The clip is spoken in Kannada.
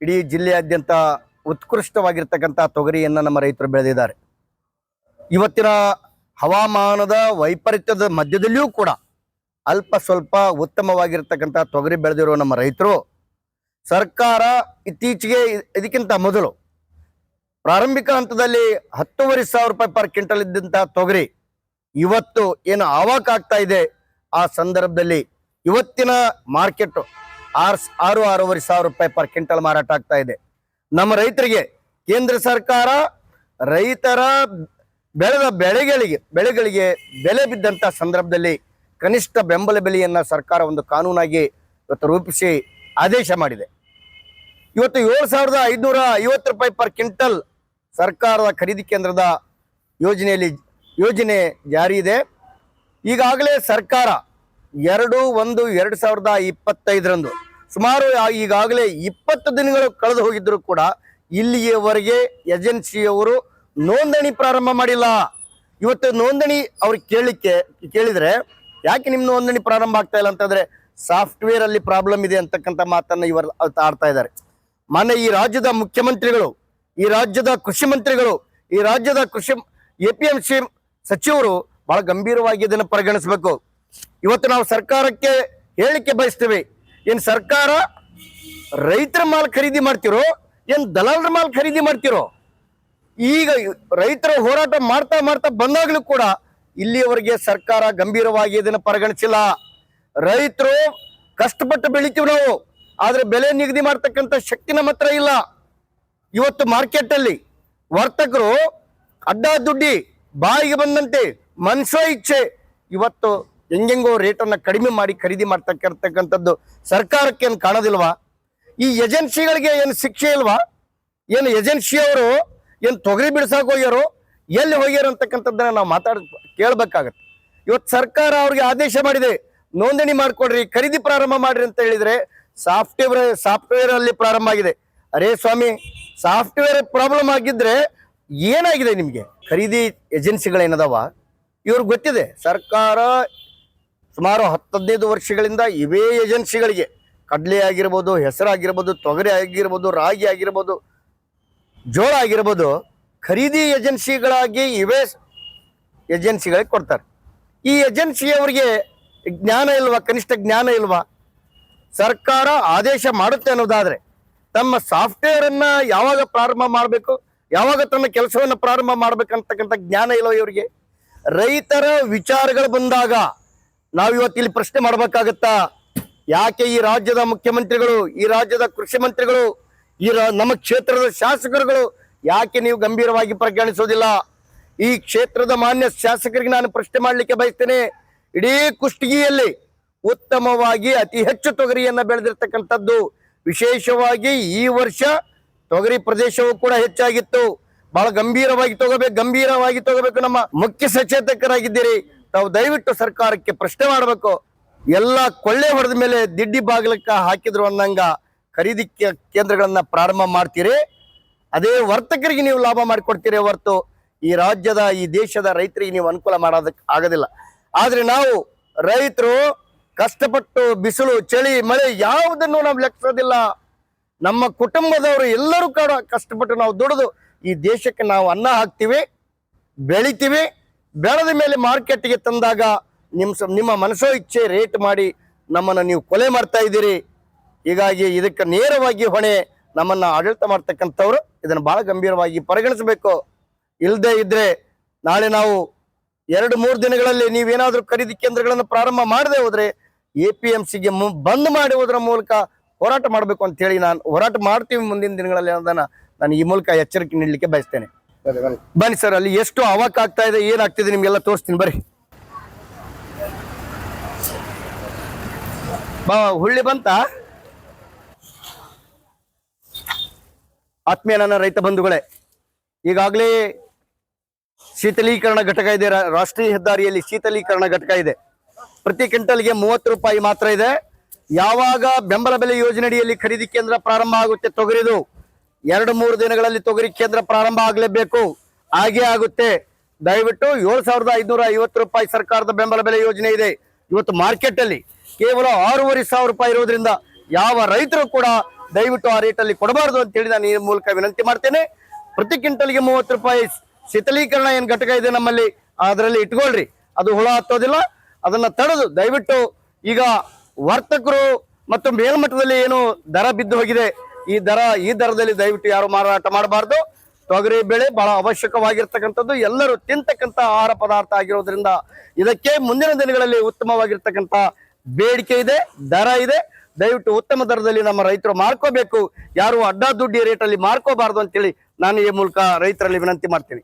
ಇಡೀ ಜಿಲ್ಲೆಯಾದ್ಯಂತ ಉತ್ಕೃಷ್ಟವಾಗಿರ್ತಕ್ಕಂಥ ತೊಗರಿಯನ್ನು ನಮ್ಮ ರೈತರು ಬೆಳೆದಿದ್ದಾರೆ. ಇವತ್ತಿನ ಹವಾಮಾನದ ವೈಪರೀತ್ಯದ ಮಧ್ಯದಲ್ಲಿಯೂ ಕೂಡ ಅಲ್ಪ ಸ್ವಲ್ಪ ಉತ್ತಮವಾಗಿರ್ತಕ್ಕಂಥ ತೊಗರಿ ಬೆಳೆದಿರೋ ನಮ್ಮ ರೈತರು ಸರ್ಕಾರ ಇತ್ತೀಚೆಗೆ ಇದಕ್ಕಿಂತ ಮೊದಲು ಪ್ರಾರಂಭಿಕ ಹಂತದಲ್ಲಿ 10,500 ರೂಪಾಯಿ ಪರ್ ಕ್ವಿಂಟಲ್ ಇದ್ದಂಥ ತೊಗರಿ ಇವತ್ತು ಏನು ಆವಾಕ ಆಗ್ತಾ ಇದೆ, ಆ ಸಂದರ್ಭದಲ್ಲಿ ಇವತ್ತಿನ ಮಾರ್ಕೆಟ್ 6,500 ರೂಪಾಯಿ ಪರ್ ಕ್ವಿಂಟಲ್ ಮಾರಾಟ ಆಗ್ತಾ ಇದೆ. ನಮ್ಮ ರೈತರಿಗೆ ಕೇಂದ್ರ ಸರ್ಕಾರ ರೈತರ ಬೆಳೆದ ಬೆಳೆಗಳಿಗೆ ಬೆಲೆ ಬಿದ್ದಂಥ ಸಂದರ್ಭದಲ್ಲಿ ಕನಿಷ್ಠ ಬೆಂಬಲ ಬೆಲೆಯನ್ನು ಸರ್ಕಾರ ಒಂದು ಕಾನೂನಾಗಿ ಇವತ್ತು ರೂಪಿಸಿ ಆದೇಶ ಮಾಡಿದೆ. ಇವತ್ತು 7,550 ರೂಪಾಯಿ ಪರ್ ಕ್ವಿಂಟಲ್ ಸರ್ಕಾರದ ಖರೀದಿ ಕೇಂದ್ರದ ಯೋಜನೆ ಜಾರಿ ಇದೆ. ಈಗಾಗಲೇ ಸರ್ಕಾರ 2/1/2025 ಸುಮಾರು ಈಗಾಗಲೇ 20 ದಿನಗಳು ಕಳೆದು ಹೋಗಿದ್ರು ಕೂಡ ಇಲ್ಲಿಯವರೆಗೆ ಏಜೆನ್ಸಿಯವರು ನೋಂದಣಿ ಪ್ರಾರಂಭ ಮಾಡಿಲ್ಲ. ಇವತ್ತು ನೋಂದಣಿ ಅವ್ರು ಕೇಳಿದ್ರೆ ಯಾಕೆ ನಿಮ್ಮ ನೋಂದಣಿ ಪ್ರಾರಂಭ ಆಗ್ತಾ ಇಲ್ಲ ಅಂತಂದ್ರೆ ಸಾಫ್ಟ್ವೇರ್ ಅಲ್ಲಿ ಪ್ರಾಬ್ಲಮ್ ಇದೆ ಅಂತಕ್ಕಂಥ ಮಾತನ್ನ ಇವರು ಆಡ್ತಾ ಇದ್ದಾರೆ. ಮೊನ್ನೆ ಈ ರಾಜ್ಯದ ಮುಖ್ಯಮಂತ್ರಿಗಳು, ಈ ರಾಜ್ಯದ ಕೃಷಿ ಮಂತ್ರಿಗಳು, ಈ ರಾಜ್ಯದ ಕೃಷಿ APMC ಸಚಿವರು ಬಹಳ ಗಂಭೀರವಾಗಿ ಇದನ್ನು ಪರಿಗಣಿಸಬೇಕು. ಇವತ್ತು ನಾವು ಸರ್ಕಾರಕ್ಕೆ ಹೇಳಿಕೆ ಬಯಸ್ತೇವೆ, ಏನ್ ಸರ್ಕಾರ ರೈತರ ಮಾಲ್ ಖರೀದಿ ಮಾಡ್ತಿರೋ ಏನ್ ದಲಾಲರ ಮಾಲ್ ಖರೀದಿ ಮಾಡ್ತಿರೋ? ಈಗ ರೈತರ ಹೋರಾಟ ಮಾಡ್ತಾ ಬಂದಾಗ್ಲೂ ಕೂಡ ಇಲ್ಲಿಯವರೆಗೆ ಸರ್ಕಾರ ಗಂಭೀರವಾಗಿ ಇದನ್ನು ಪರಿಗಣಿಸಿಲ್ಲ. ರೈತರು ಕಷ್ಟಪಟ್ಟು ಬೆಳಿತೀವಿ ನಾವು, ಆದ್ರೆ ಬೆಲೆ ನಿಗದಿ ಮಾಡ್ತಕ್ಕಂಥ ಶಕ್ತಿ ನಮ್ಮ ಹತ್ರ ಇಲ್ಲ. ಇವತ್ತು ಮಾರ್ಕೆಟ್ ಅಲ್ಲಿ ವರ್ತಕರು ಅಡ್ಡ ದುಡ್ಡಿ ಬಾಯಿಗೆ ಬಂದಂತೆ ಮನುಷ್ಯ ಇಚ್ಛೆ ಇವತ್ತು ಹೆಂಗೆಂಗೋ ರೇಟನ್ನು ಕಡಿಮೆ ಮಾಡಿ ಖರೀದಿ ಮಾಡ್ತಕ್ಕಂಥದ್ದು ಸರ್ಕಾರಕ್ಕೆ ಏನು ಕಾಣೋದಿಲ್ವಾ? ಈ ಏಜೆನ್ಸಿಗಳಿಗೆ ಏನು ಶಿಕ್ಷೆ ಇಲ್ವಾ? ಏನು ಏಜೆನ್ಸಿಯವರು ಏನು ತೊಗರಿ ಬಿಡಿಸಕ್ಕೆ ಹೋಗ್ಯಾರೋ, ಎಲ್ಲಿ ಹೋಗ್ಯಾರೋ ಅಂತಕ್ಕಂಥದ್ದನ್ನ ನಾವು ಕೇಳಬೇಕಾಗತ್ತೆ. ಇವತ್ತು ಸರ್ಕಾರ ಅವ್ರಿಗೆ ಆದೇಶ ಮಾಡಿದೆ, ನೋಂದಣಿ ಮಾಡ್ಕೊಡ್ರಿ, ಖರೀದಿ ಪ್ರಾರಂಭ ಮಾಡ್ರಿ ಅಂತ ಹೇಳಿದ್ರೆ ಸಾಫ್ಟ್ವೇರ್ ಅಲ್ಲಿ ಪ್ರಾರಂಭ ಆಗಿದೆ. ಅರೇ ಸ್ವಾಮಿ, ಸಾಫ್ಟ್ವೇರ್ ಪ್ರಾಬ್ಲಮ್ ಆಗಿದ್ರೆ ಏನಾಗಿದೆ ನಿಮಗೆ? ಖರೀದಿ ಏಜೆನ್ಸಿಗಳೇನದಾವ ಇವ್ರಿಗೆ ಗೊತ್ತಿದೆ. ಸರ್ಕಾರ ಸುಮಾರು 10-15 ವರ್ಷಗಳಿಂದ ಇವೇ ಏಜೆನ್ಸಿಗಳಿಗೆ ಕಡಲೆ ಆಗಿರ್ಬೋದು, ಹೆಸರಾಗಿರ್ಬೋದು, ತೊಗರಿ ಆಗಿರ್ಬೋದು, ರಾಗಿ ಆಗಿರ್ಬೋದು, ಜೋಳ ಆಗಿರ್ಬೋದು, ಖರೀದಿ ಏಜೆನ್ಸಿಗಳಾಗಿ ಇವೇ ಏಜೆನ್ಸಿಗಳಿಗೆ ಕೊಡ್ತಾರೆ. ಈ ಏಜೆನ್ಸಿಯವರಿಗೆ ಜ್ಞಾನ ಇಲ್ವಾ? ಕನಿಷ್ಠ ಜ್ಞಾನ ಇಲ್ವಾ? ಸರ್ಕಾರ ಆದೇಶ ಮಾಡುತ್ತೆ ಅನ್ನೋದಾದ್ರೆ ತಮ್ಮ ಸಾಫ್ಟ್ವೇರ್ ಅನ್ನ ಯಾವಾಗ ಪ್ರಾರಂಭ ಮಾಡಬೇಕು, ಯಾವಾಗ ತನ್ನ ಕೆಲಸವನ್ನು ಪ್ರಾರಂಭ ಮಾಡ್ಬೇಕಂತಕ್ಕಂಥ ಜ್ಞಾನ ಇಲ್ವ ಇವರಿಗೆ? ರೈತರ ವಿಚಾರಗಳು ಬಂದಾಗ ನಾವು ಇವತ್ತು ಇಲ್ಲಿ ಪ್ರಶ್ನೆ ಮಾಡ್ಬೇಕಾಗತ್ತಾ? ಯಾಕೆ ಈ ರಾಜ್ಯದ ಮುಖ್ಯಮಂತ್ರಿಗಳು, ಈ ರಾಜ್ಯದ ಕೃಷಿ ಮಂತ್ರಿಗಳು, ನಮ್ಮ ಕ್ಷೇತ್ರದ ಶಾಸಕರುಗಳು ಯಾಕೆ ನೀವು ಗಂಭೀರವಾಗಿ ಪರಿಗಣಿಸೋದಿಲ್ಲ? ಈ ಕ್ಷೇತ್ರದ ಮಾನ್ಯ ಶಾಸಕರಿಗೆ ನಾನು ಪ್ರಶ್ನೆ ಮಾಡಲಿಕ್ಕೆ ಬಯಸ್ತೇನೆ. ಇಡೀ ಕುಷ್ಟಗಿಯಲ್ಲಿ ಉತ್ತಮವಾಗಿ ಅತಿ ಹೆಚ್ಚು ತೊಗರಿಯನ್ನ ಬೆಳೆದಿರ್ತಕ್ಕಂಥದ್ದು, ವಿಶೇಷವಾಗಿ ಈ ವರ್ಷ ತೊಗರಿ ಪ್ರದೇಶವೂ ಕೂಡ ಹೆಚ್ಚಾಗಿತ್ತು. ಬಹಳ ಗಂಭೀರವಾಗಿ ತಗೋಬೇಕು. ನಮ್ಮ ಮುಖ್ಯ ಸಚೇತಕರಾಗಿದ್ದೀರಿ, ತಾವು ದಯವಿಟ್ಟು ಸರ್ಕಾರಕ್ಕೆ ಪ್ರಶ್ನೆ ಮಾಡಬೇಕು. ಎಲ್ಲ ಕೊಳ್ಳೆ ಹೊಡೆದ ಮೇಲೆ ದಿಡ್ಡಿ ಬಾಗಿಲಕ್ಕ ಹಾಕಿದ್ರು ಅನ್ನಂಗ ಖರೀದಿ ಕೇಂದ್ರಗಳನ್ನ ಪ್ರಾರಂಭ ಮಾಡ್ತೀರಿ, ಅದೇ ವರ್ತಕರಿಗೆ ನೀವು ಲಾಭ ಮಾಡಿಕೊಡ್ತೀರಿ ಹೊರತು ಈ ರಾಜ್ಯದ, ಈ ದೇಶದ ರೈತರಿಗೆ ನೀವು ಅನುಕೂಲ ಮಾಡೋದಕ್ಕೆ ಆಗೋದಿಲ್ಲ. ಆದ್ರೆ ನಾವು ರೈತರು ಕಷ್ಟಪಟ್ಟು ಬಿಸಿಲು, ಚಳಿ, ಮಳೆ ಯಾವುದನ್ನು ನಾವು ಲೆಕ್ಕಿಸೋದಿಲ್ಲ. ನಮ್ಮ ಕುಟುಂಬದವರು ಎಲ್ಲರೂ ಕೂಡ ಕಷ್ಟಪಟ್ಟು ನಾವು ದುಡಿದು ಈ ದೇಶಕ್ಕೆ ನಾವು ಅನ್ನ ಹಾಕ್ತಿವಿ, ಬೆಳಿತೀವಿ. ಬೆಳೆದ ಮೇಲೆ ಮಾರ್ಕೆಟ್ಗೆ ತಂದಾಗ ನಿಮ್ಮ ಮನಸೋ ಇಚ್ಛೆ ರೇಟ್ ಮಾಡಿ ನಮ್ಮನ್ನು ನೀವು ಕೊಲೆ ಮಾಡ್ತಾ ಇದ್ದೀರಿ. ಹೀಗಾಗಿ ಇದಕ್ಕೆ ನೇರವಾಗಿ ಹೊಣೆ ನಮ್ಮನ್ನ ಆಡಳಿತ ಮಾಡ್ತಕ್ಕಂಥವ್ರು ಇದನ್ನು ಬಹಳ ಗಂಭೀರವಾಗಿ ಪರಿಗಣಿಸಬೇಕು. ಇಲ್ಲದೆ ಇದ್ರೆ ನಾಳೆ ನಾವು 2-3 ದಿನಗಳಲ್ಲಿ ನೀವೇನಾದ್ರೂ ಖರೀದಿ ಕೇಂದ್ರಗಳನ್ನು ಪ್ರಾರಂಭ ಮಾಡದೆ ಹೋದ್ರೆ APMCಗೆ ಬಂದ್ ಮಾಡುವುದರ ಮೂಲಕ ಹೋರಾಟ ಮಾಡಬೇಕು ಅಂತ ಹೇಳಿ ನಾನು ಹೋರಾಟ ಮಾಡ್ತೀವಿ ಮುಂದಿನ ದಿನಗಳಲ್ಲಿ ಅನ್ನೋದನ್ನ ನಾನು ಈ ಮೂಲಕ ಎಚ್ಚರಿಕೆ ನೀಡಲಿಕ್ಕೆ ಬಯಸ್ತೇನೆ. ಬನ್ನಿ ಸರ್, ಅಲ್ಲಿ ಎಷ್ಟು ಅವಾಕ್ ಆಗ್ತಾ ಇದೆ, ಏನಾಗ್ತಿದೆ ನಿಮ್ಗೆಲ್ಲ ತೋರಿಸ್ತೀನಿ ಬರ್ರಿ. ಹುಳ್ಳಿ ಬಂತ? ಆತ್ಮೀಯ ನನ್ನ ರೈತ ಬಂಧುಗಳೇ, ಈಗಾಗಲೇ ಶೀತಲೀಕರಣ ಘಟಕ ಇದೆ, ರಾಷ್ಟ್ರೀಯ ಹೆದ್ದಾರಿಯಲ್ಲಿ ಶೀತಲೀಕರಣ ಘಟಕ ಇದೆ. ಪ್ರತಿ ಕ್ವಿಂಟಲ್ಗೆ 30 ರೂಪಾಯಿ ಮಾತ್ರ ಇದೆ. ಯಾವಾಗ ಬೆಂಬಲ ಬೆಲೆ ಯೋಜನೆಯಡಿಯಲ್ಲಿ ಖರೀದಿ ಕೇಂದ್ರ ಪ್ರಾರಂಭ ಆಗುತ್ತೆ ತೊಗರಿದು, 2-3 ದಿನಗಳಲ್ಲಿ ತೊಗರಿ ಕೇಂದ್ರ ಪ್ರಾರಂಭ ಆಗಲೇಬೇಕು, ಹಾಗೆ ಆಗುತ್ತೆ. ದಯವಿಟ್ಟು 7,550 ರೂಪಾಯಿ ಸರ್ಕಾರದ ಬೆಂಬಲ ಬೆಲೆ ಯೋಜನೆ ಇದೆ. ಇವತ್ತು ಮಾರ್ಕೆಟ್ ಅಲ್ಲಿ ಕೇವಲ 6,500 ರೂಪಾಯಿ ಇರೋದ್ರಿಂದ ಯಾವ ರೈತರು ಕೂಡ ದಯವಿಟ್ಟು ಆ ರೇಟಲ್ಲಿ ಕೊಡಬಾರ್ದು ಅಂತೇಳಿ ನಾನು ಈ ಮೂಲಕ ವಿನಂತಿ ಮಾಡ್ತೇನೆ. ಪ್ರತಿ ಕ್ವಿಂಟಲ್ಗೆ 30 ರೂಪಾಯಿ ಶೀತಲೀಕರಣ ಏನು ಘಟಕ ಇದೆ ನಮ್ಮಲ್ಲಿ ಅದರಲ್ಲಿ ಇಟ್ಕೊಳ್ರಿ, ಅದು ಹುಳ ಹತ್ತೋದಿಲ್ಲ. ಅದನ್ನ ತಡೆದು ದಯವಿಟ್ಟು ಈಗ ವರ್ತಕರು ಮತ್ತು ಮೇಲ್ಮಟ್ಟದಲ್ಲಿ ಏನು ದರ ಬಿದ್ದು ಹೋಗಿದೆ, ಈ ದರದಲ್ಲಿ ದಯವಿಟ್ಟು ಯಾರು ಮಾರಾಟ ಮಾಡಬಾರ್ದು. ತೊಗರಿ ಬೇಳೆ ಬಹಳ ಅವಶ್ಯಕವಾಗಿರ್ತಕ್ಕಂಥದ್ದು, ಎಲ್ಲರೂ ತಿಂತಕ್ಕಂಥ ಆಹಾರ ಪದಾರ್ಥ ಆಗಿರೋದ್ರಿಂದ ಇದಕ್ಕೆ ಮುಂದಿನ ದಿನಗಳಲ್ಲಿ ಉತ್ತಮವಾಗಿರ್ತಕ್ಕಂಥ ಬೇಡಿಕೆ ಇದೆ, ದರ ಇದೆ. ದಯವಿಟ್ಟು ಉತ್ತಮ ದರದಲ್ಲಿ ನಮ್ಮ ರೈತರು ಮಾರ್ಕೋಬೇಕು, ಯಾರು ಅಡ್ಡ ದುಡ್ಡಿ ರೇಟಲ್ಲಿ ಮಾರ್ಕೋಬಾರ್ದು ಅಂತೇಳಿ ನಾನು ಈ ಮೂಲಕ ರೈತರಲ್ಲಿ ವಿನಂತಿ ಮಾಡ್ತೀನಿ.